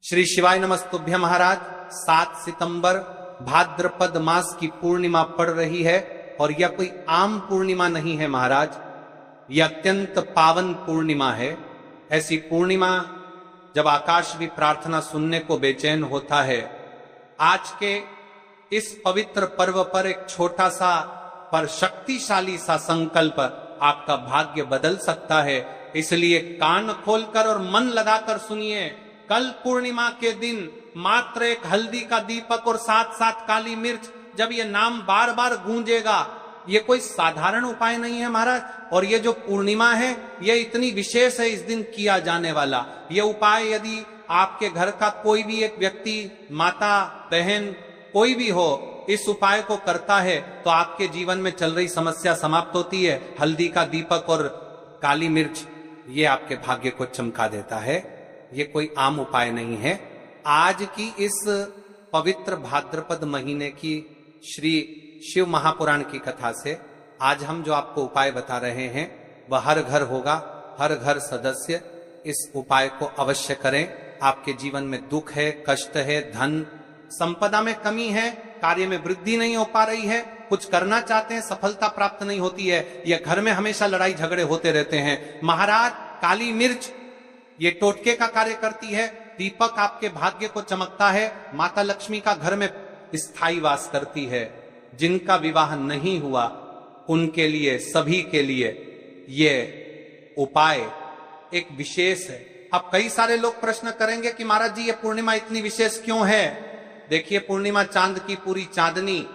श्री शिवाय नमस्तुभ्य महाराज। 7 सितंबर भाद्रपद मास की पूर्णिमा पड़ रही है और यह कोई आम पूर्णिमा नहीं है महाराज, यह अत्यंत पावन पूर्णिमा है। ऐसी पूर्णिमा जब आकाश भी प्रार्थना सुनने को बेचैन होता है। आज के इस पवित्र पर्व पर एक छोटा सा पर शक्तिशाली सा संकल्प आपका भाग्य बदल सकता है, इसलिए कान खोलकर और मन लगाकर सुनिए। कल पूर्णिमा के दिन मात्र एक हल्दी का दीपक और साथ साथ काली मिर्च, जब ये नाम बार बार गूंजेगा, ये कोई साधारण उपाय नहीं है महाराज। और ये जो पूर्णिमा है ये इतनी विशेष है, इस दिन किया जाने वाला ये उपाय यदि आपके घर का कोई भी एक व्यक्ति, माता बहन कोई भी हो, इस उपाय को करता है तो आपके जीवन में चल रही समस्या समाप्त होती है। हल्दी का दीपक और काली मिर्च ये आपके भाग्य को चमका देता है, ये कोई आम उपाय नहीं है। आज की इस पवित्र भाद्रपद महीने की श्री शिव महापुराण की कथा से आज हम जो आपको उपाय बता रहे हैं वह हर घर होगा, हर घर सदस्य इस उपाय को अवश्य करें। आपके जीवन में दुख है, कष्ट है, धन संपदा में कमी है, कार्य में वृद्धि नहीं हो पा रही है, कुछ करना चाहते हैं सफलता प्राप्त नहीं होती है, या घर में हमेशा लड़ाई झगड़े होते रहते हैं। महाराज काली मिर्च ये टोटके का कार्य करती है, दीपक आपके भाग्य को चमकता है, माता लक्ष्मी का घर में स्थायी वास करती है। जिनका विवाह नहीं हुआ उनके लिए, सभी के लिए ये उपाय एक विशेष है। अब कई सारे लोग प्रश्न करेंगे कि महाराज जी ये पूर्णिमा इतनी विशेष क्यों है। देखिए, पूर्णिमा चांद की पूरी चांदनी,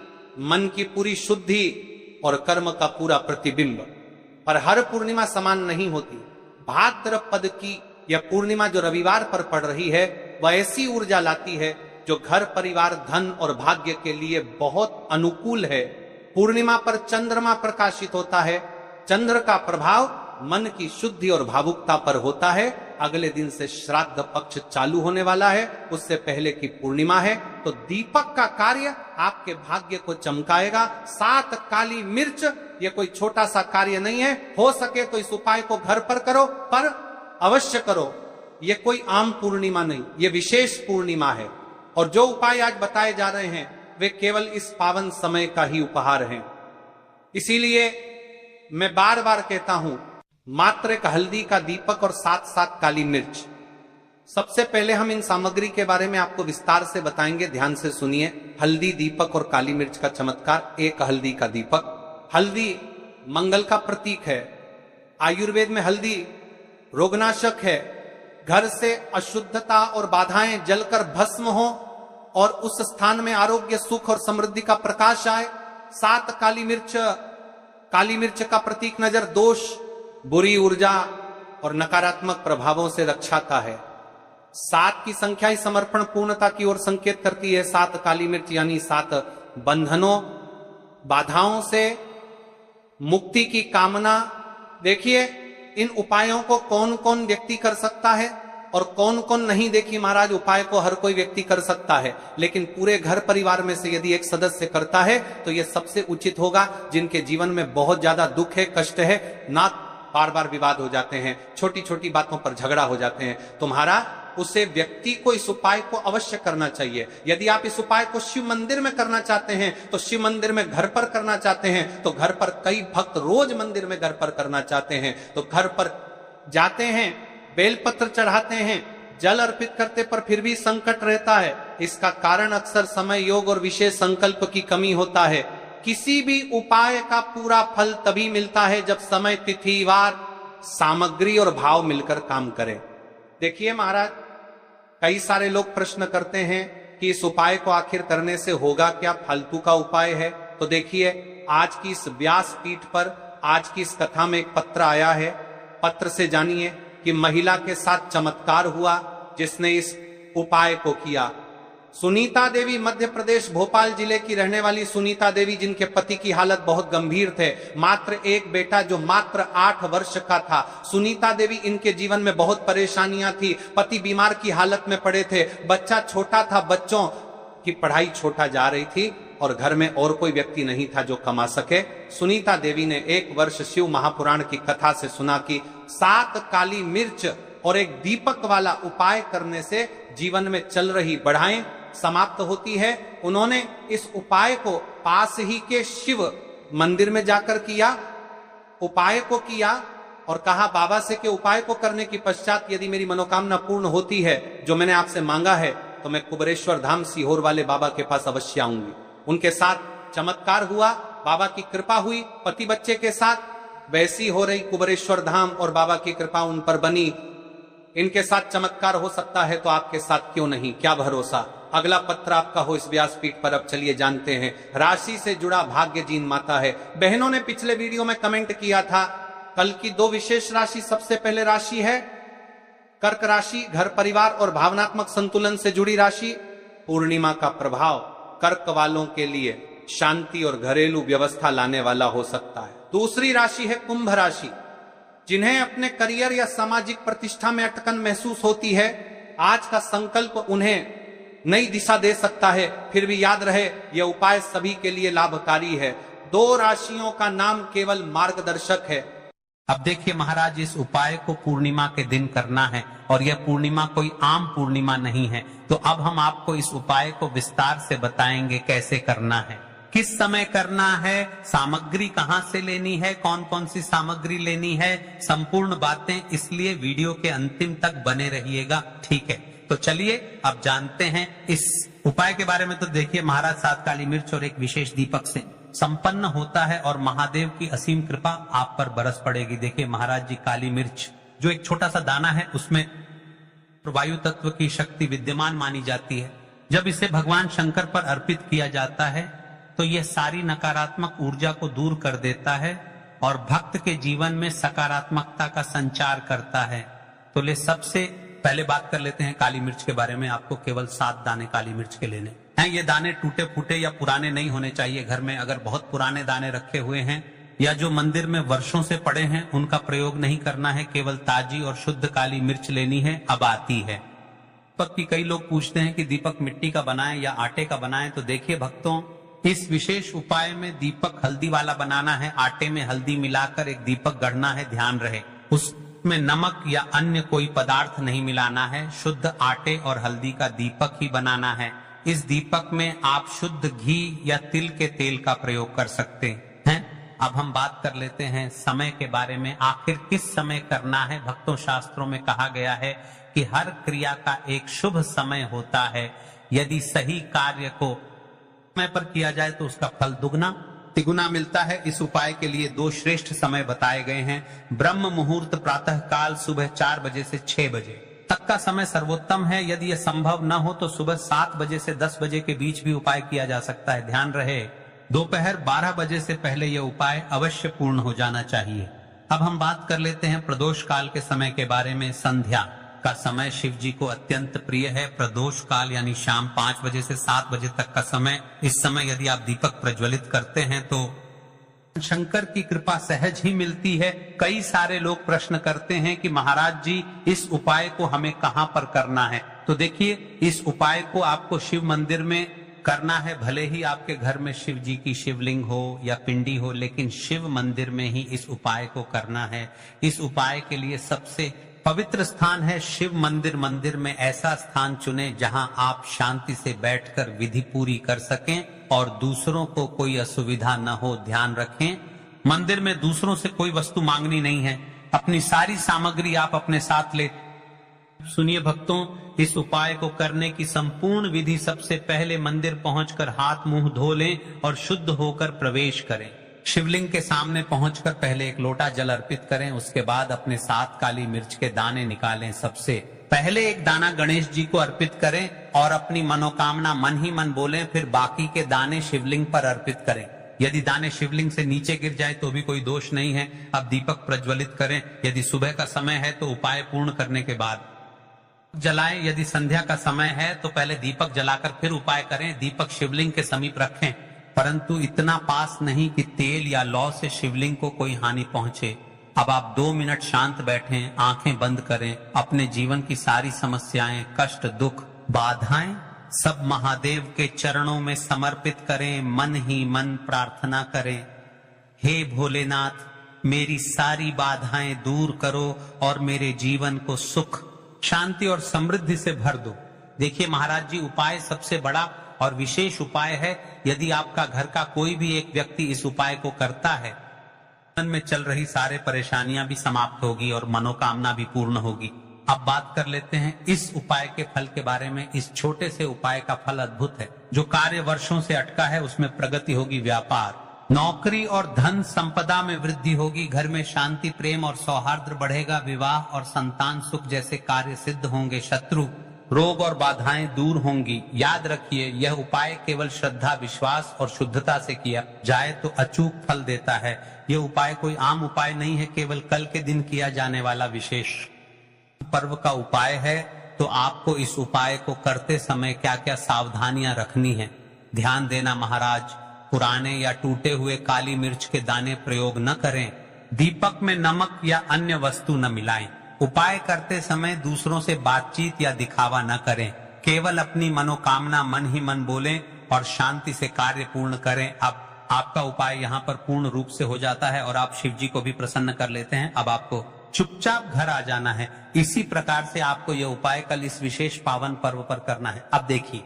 मन की पूरी शुद्धि और कर्म का पूरा प्रतिबिंब, पर हर पूर्णिमा समान नहीं होती। भाद्रपद की यह पूर्णिमा जो रविवार पर पड़ रही है वह ऐसी ऊर्जा लाती है जो घर परिवार, धन और भाग्य के लिए बहुत अनुकूल है। पूर्णिमा पर चंद्रमा प्रकाशित होता है, चंद्र का प्रभाव मन की शुद्धि और भावुकता पर होता है। अगले दिन से श्राद्ध पक्ष चालू होने वाला है, उससे पहले की पूर्णिमा है, तो दीपक का कार्य आपके भाग्य को चमकाएगा। 7 काली मिर्च ये कोई छोटा सा कार्य नहीं है। हो सके तो इस उपाय को घर पर करो, पर अवश्य करो। ये कोई आम पूर्णिमा नहीं, ये विशेष पूर्णिमा है। और जो उपाय आज बताए जा रहे हैं वे केवल इस पावन समय का ही उपहार हैं। इसीलिए मैं बार बार कहता हूं, मात्र एक हल्दी का दीपक और साथ साथ काली मिर्च। सबसे पहले हम इन सामग्री के बारे में आपको विस्तार से बताएंगे, ध्यान से सुनिए। हल्दी, दीपक और काली मिर्च का चमत्कार। एक हल्दी का दीपक। हल्दी मंगल का प्रतीक है। आयुर्वेद में हल्दी रोगनाशक है। घर से अशुद्धता और बाधाएं जलकर भस्म हो और उस स्थान में आरोग्य, सुख और समृद्धि का प्रकाश आए। 7 काली मिर्च का प्रतीक नजर दोष, बुरी ऊर्जा और नकारात्मक प्रभावों से रक्षाता है। 7 की संख्या ही समर्पण पूर्णता की ओर संकेत करती है। 7 काली मिर्च यानी 7 बंधनों, बाधाओं से मुक्ति की कामना। देखिए, इन उपायों को कौन कौन व्यक्ति कर सकता है और कौन कौन नहीं। देखिए महाराज, उपाय को हर कोई व्यक्ति कर सकता है, लेकिन पूरे घर परिवार में से यदि एक सदस्य करता है तो यह सबसे उचित होगा। जिनके जीवन में बहुत ज्यादा दुख है, कष्ट है, ना बार बार विवाद हो जाते हैं, छोटी छोटी बातों पर झगड़ा हो जाते हैं, तुम्हारा उसे व्यक्ति को इस उपाय को अवश्य करना चाहिए। यदि आप इस उपाय को शिव मंदिर में करना चाहते हैं तो शिव मंदिर में, घर पर करना चाहते हैं तो घर पर, कई भक्त रोज मंदिर में घर पर करना चाहते हैं तो घर पर जाते हैं, बेलपत्र चढ़ाते हैं, जल अर्पित करते, पर फिर भी संकट रहता है। इसका कारण अक्सर समय, योग और विशेष संकल्प की कमी होता है। किसी भी उपाय का पूरा फल तभी मिलता है जब समय, तिथि, वार, सामग्री और भाव मिलकर काम करें। देखिए महाराज, कई सारे लोग प्रश्न करते हैं कि इस उपाय को आखिर करने से होगा क्या, फालतू का उपाय है। तो देखिए, आज की इस व्यास पीठ पर, आज की इस कथा में एक पत्र आया है। पत्र से जानिए कि महिला के साथ चमत्कार हुआ जिसने इस उपाय को किया। सुनीता देवी, मध्य प्रदेश भोपाल जिले की रहने वाली सुनीता देवी, जिनके पति की हालत बहुत गंभीर थे, मात्र एक बेटा जो मात्र 8 वर्ष का था। सुनीता देवी, इनके जीवन में बहुत परेशानियां थी, पति बीमार की हालत में पड़े थे, बच्चा छोटा था, बच्चों की पढ़ाई छोटा जा रही थी और घर में और कोई व्यक्ति नहीं था जो कमा सके। सुनीता देवी ने एक वर्ष शिव महापुराण की कथा से सुना कि 7 काली मिर्च और एक दीपक वाला उपाय करने से जीवन में चल रही बढ़ाएं समाप्त होती है। उन्होंने इस उपाय को पास ही के शिव मंदिर में जाकर किया, उपाय को किया और कहा बाबा से कि उपाय को करने की पश्चात यदि मेरी मनोकामना पूर्ण होती है जो मैंने आपसे मांगा है तो मैं कुबेरेश्वर धाम सीहोर वाले बाबा के पास अवश्य आऊंगी। उनके साथ चमत्कार हुआ, बाबा की कृपा हुई, पति बच्चे के साथ वैसी हो रही कुबेरेश्वर धाम और बाबा की कृपा उन पर बनी। इनके साथ चमत्कार हो सकता है तो आपके साथ क्यों नहीं, क्या भरोसा। अगला पत्र आपका हो इस व्यासपीठ पर। अब चलिए जानते हैं राशि से जुड़ा भाग्य जीन माता है। बहनों ने पिछले वीडियो में कमेंट किया था कल की 2 विशेष राशि। सबसे पहले राशि है कर्क राशि, घर परिवार और भावनात्मक संतुलन से जुड़ी राशि। पूर्णिमा का प्रभाव कर्क वालों के लिए शांति और घरेलू व्यवस्था लाने वाला हो सकता है। दूसरी राशि है कुंभ राशि, जिन्हें अपने करियर या सामाजिक प्रतिष्ठा में अटकन महसूस होती है। आज का संकल्प उन्हें नई दिशा दे सकता है। फिर भी याद रहे यह उपाय सभी के लिए लाभकारी है। 2 राशियों का नाम केवल मार्गदर्शक है। अब देखिए महाराज, इस उपाय को पूर्णिमा के दिन करना है और यह पूर्णिमा कोई आम पूर्णिमा नहीं है। तो अब हम आपको इस उपाय को विस्तार से बताएंगे कैसे करना है, किस समय करना है, सामग्री कहां से लेनी है, कौन कौन सी सामग्री लेनी है, संपूर्ण बातें। इसलिए वीडियो के अंतिम तक बने रहिएगा, ठीक है। तो चलिए अब जानते हैं इस उपाय के बारे में। तो देखिए महाराज, 7 काली मिर्च और एक विशेष दीपक से संपन्न होता है और महादेव की असीम कृपा आप पर बरस पड़ेगी। देखिए महाराज जी, काली मिर्च जो एक छोटा सा दाना है उसमें वायु तत्व की शक्ति विद्यमान मानी जाती है। जब इसे भगवान शंकर पर अर्पित किया जाता है तो यह सारी नकारात्मक ऊर्जा को दूर कर देता है और भक्त के जीवन में सकारात्मकता का संचार करता है। तो ले सबसे पहले बात कर लेते हैं काली मिर्च के बारे में। आपको केवल 7 दाने काली मिर्च के लेने हैं। ये दाने टूटे फूटे या पुराने नहीं होने चाहिए। घर में अगर बहुत पुराने दाने रखे हुए हैं या जो मंदिर में वर्षों से पड़े हैं उनका प्रयोग नहीं करना है। केवल ताजी और शुद्ध काली मिर्च लेनी है। अब आती है दीपक की। कई लोग पूछते हैं कि दीपक मिट्टी का बनाएं या आटे का बनाएं। तो देखिए भक्तों, इस विशेष उपाय में दीपक हल्दी वाला बनाना है। आटे में हल्दी मिलाकर एक दीपक गढ़ना है। ध्यान रहे उसमें नमक या अन्य कोई पदार्थ नहीं मिलाना है। शुद्ध आटे और हल्दी का दीपक ही बनाना है। इस दीपक में आप शुद्ध घी या तिल के तेल का प्रयोग कर सकते हैं। अब हम बात कर लेते हैं समय के बारे में। आखिर किस समय करना है? भक्तों, शास्त्रों में कहा गया है कि हर क्रिया का एक शुभ समय होता है। यदि सही कार्य को समय पर किया जाए तो उसका फल दुगना तिगुना मिलता है। इस उपाय के लिए 2 श्रेष्ठ समय बताए गए हैं। ब्रह्म मुहूर्त प्रातः काल सुबह 4 बजे से 6 बजे तक का समय सर्वोत्तम है। यदि यह संभव न हो तो सुबह 7 बजे से 10 बजे के बीच भी उपाय किया जा सकता है। ध्यान रहे दोपहर 12 बजे से पहले यह उपाय अवश्य पूर्ण हो जाना चाहिए। अब हम बात कर लेते हैं प्रदोष काल के समय के बारे में। संध्या का समय शिव जी को अत्यंत प्रिय है। प्रदोष काल यानी शाम 5 बजे से 7 बजे तक का समय। इस समय यदि आप दीपक प्रज्वलित करते हैं तो शंकर की कृपा सहज ही मिलती है। कई सारे लोग प्रश्न करते हैं कि महाराज जी, इस उपाय को हमें कहां पर करना है? तो देखिए, इस उपाय को आपको शिव मंदिर में करना है। भले ही आपके घर में शिव जी की शिवलिंग हो या पिंडी हो, लेकिन शिव मंदिर में ही इस उपाय को करना है। इस उपाय के लिए सबसे पवित्र स्थान है शिव मंदिर। मंदिर में ऐसा स्थान चुने जहां आप शांति से बैठकर विधि पूरी कर सकें और दूसरों को कोई असुविधा न हो। ध्यान रखें, मंदिर में दूसरों से कोई वस्तु मांगनी नहीं है। अपनी सारी सामग्री आप अपने साथ ले। सुनिए भक्तों, इस उपाय को करने की संपूर्ण विधि सबसे पहले मंदिर पहुंचकर हाथ मुंह धो लें और शुद्ध होकर प्रवेश करें। शिवलिंग के सामने पहुंचकर पहले एक लोटा जल अर्पित करें। उसके बाद अपने 7 काली मिर्च के दाने निकालें। सबसे पहले एक दाना गणेश जी को अर्पित करें और अपनी मनोकामना मन ही मन बोलें। फिर बाकी के दाने शिवलिंग पर अर्पित करें। यदि दाने शिवलिंग से नीचे गिर जाए तो भी कोई दोष नहीं है। अब दीपक प्रज्वलित करें। यदि सुबह का समय है तो उपाय पूर्ण करने के बाद जलाएं। यदि संध्या का समय है तो पहले दीपक जलाकर फिर उपाय करें। दीपक शिवलिंग के समीप रखें, परंतु इतना पास नहीं कि तेल या लौ से शिवलिंग को कोई हानि पहुंचे। अब आप 2 मिनट शांत बैठें, आंखें बंद करें। अपने जीवन की सारी समस्याएं, कष्ट, दुख, बाधाएं सब महादेव के चरणों में समर्पित करें। मन ही मन प्रार्थना करें, हे भोलेनाथ, मेरी सारी बाधाएं दूर करो और मेरे जीवन को सुख, शांति और समृद्धि से भर दो। देखिए महाराज जी, उपाय सबसे बड़ा और विशेष उपाय है। यदि आपका घर का कोई भी एक व्यक्ति इस उपाय को करता है, मन में चल रही सारे परेशानियां भी समाप्त होगी और मनोकामना भी पूर्ण होगी। अब बात कर लेते हैं इस उपाय के फल के बारे में। इस छोटे से उपाय का फल अद्भुत है। जो कार्य वर्षों से अटका है उसमें प्रगति होगी, व्यापार, नौकरी और धन संपदा में वृद्धि होगी, घर में शांति, प्रेम और सौहार्द बढ़ेगा, विवाह और संतान सुख जैसे कार्य सिद्ध होंगे, शत्रु, रोग और बाधाएं दूर होंगी। याद रखिए, यह उपाय केवल श्रद्धा, विश्वास और शुद्धता से किया जाए तो अचूक फल देता है। यह उपाय कोई आम उपाय नहीं है, केवल कल के दिन किया जाने वाला विशेष पर्व का उपाय है। तो आपको इस उपाय को करते समय क्या क्या सावधानियां रखनी है, ध्यान देना महाराज। पुराने या टूटे हुए काली मिर्च के दाने प्रयोग न करें। दीपक में नमक या अन्य वस्तु न मिलाएं। उपाय करते समय दूसरों से बातचीत या दिखावा न करें। केवल अपनी मनोकामना मन ही मन बोलें और शांति से कार्य पूर्ण करें। अब आपका उपाय यहाँ पर पूर्ण रूप से हो जाता है और आप शिव जी को भी प्रसन्न कर लेते हैं। अब आपको चुपचाप घर आ जाना है। इसी प्रकार से आपको यह उपाय कल इस विशेष पावन पर्व पर करना है। अब देखिए,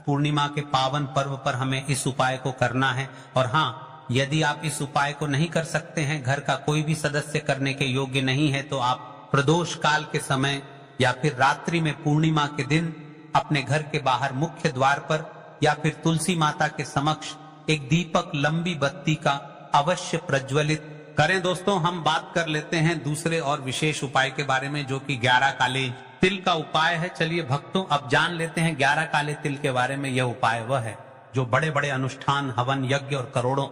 पूर्णिमा के पावन पर्व पर हमें इस उपाय को करना है। और हाँ, यदि आप इस उपाय को नहीं कर सकते हैं, घर का कोई भी सदस्य करने के योग्य नहीं है, तो आप प्रदोष काल के समय या फिर रात्रि में पूर्णिमा के दिन अपने घर के बाहर मुख्य द्वार पर या फिर तुलसी माता के समक्ष एक दीपक, लंबी बत्ती का अवश्य प्रज्वलित करें। दोस्तों, हम बात कर लेते हैं दूसरे और विशेष उपाय के बारे में, जो कि 11 काले तिल का उपाय है। चलिए भक्तों, अब जान लेते हैं 11 काले तिल के बारे में। यह उपाय वह है जो बड़े बड़े अनुष्ठान, हवन, यज्ञ और करोड़ों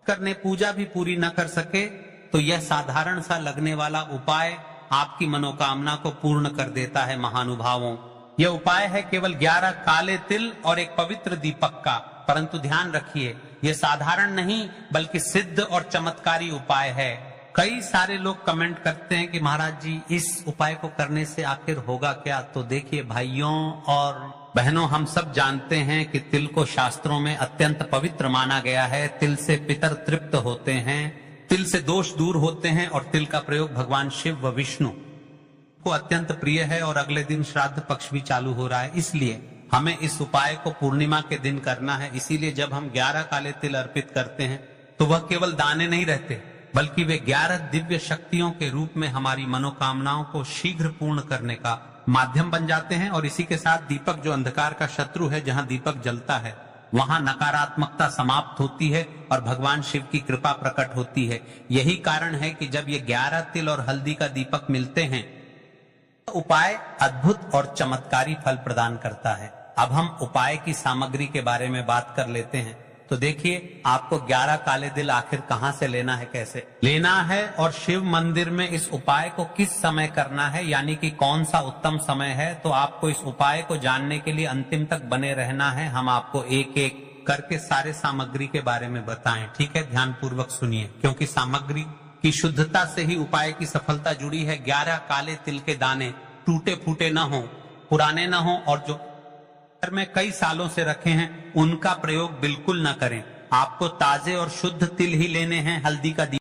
करने पूजा भी पूरी न कर सके, तो यह साधारण सा लगने वाला उपाय आपकी मनोकामना को पूर्ण कर देता है। महानुभावों, यह उपाय है केवल 11 काले तिल और एक पवित्र दीपक का। परंतु ध्यान रखिए, यह साधारण नहीं बल्कि सिद्ध और चमत्कारी उपाय है। कई सारे लोग कमेंट करते हैं कि महाराज जी, इस उपाय को करने से आखिर होगा क्या? तो देखिए भाइयों और बहनों, हम सब जानते हैं कि तिल को शास्त्रों में अत्यंत पवित्र माना गया है। तिल से पितर तृप्त होते हैं, तिल से दोष दूर होते हैं और तिल का प्रयोग भगवान शिव व विष्णु को अत्यंत प्रिय है। और अगले दिन श्राद्ध पक्ष भी चालू हो रहा है, इसलिए हमें इस उपाय को पूर्णिमा के दिन करना है। इसीलिए जब हम 11 काले तिल अर्पित करते हैं तो वह केवल दाने नहीं रहते, बल्कि वे 11 दिव्य शक्तियों के रूप में हमारी मनोकामनाओं को शीघ्र पूर्ण करने का माध्यम बन जाते हैं। और इसी के साथ दीपक, जो अंधकार का शत्रु है, जहां दीपक जलता है वहां नकारात्मकता समाप्त होती है और भगवान शिव की कृपा प्रकट होती है। यही कारण है कि जब ये 11 तिल और हल्दी का दीपक मिलते हैं, उपाय अद्भुत और चमत्कारी फल प्रदान करता है। अब हम उपाय की सामग्री के बारे में बात कर लेते हैं। तो देखिए, आपको 11 काले तिल आखिर कहां से लेना है, कैसे लेना है, और शिव मंदिर में इस उपाय को किस समय करना है, यानी कि कौन सा उत्तम समय है। तो आपको इस उपाय को जानने के लिए अंतिम तक बने रहना है। हम आपको एक एक करके सारे सामग्री के बारे में बताएं, ठीक है? ध्यान पूर्वक सुनिए, क्योंकि सामग्री की शुद्धता से ही उपाय की सफलता जुड़ी है। 11 काले तिल के दाने टूटे फूटे न हो, पुराने न हो, और जो घर में कई सालों से रखे हैं उनका प्रयोग बिल्कुल न करें। आपको ताजे और शुद्ध तिल ही लेने हैं। हल्दी का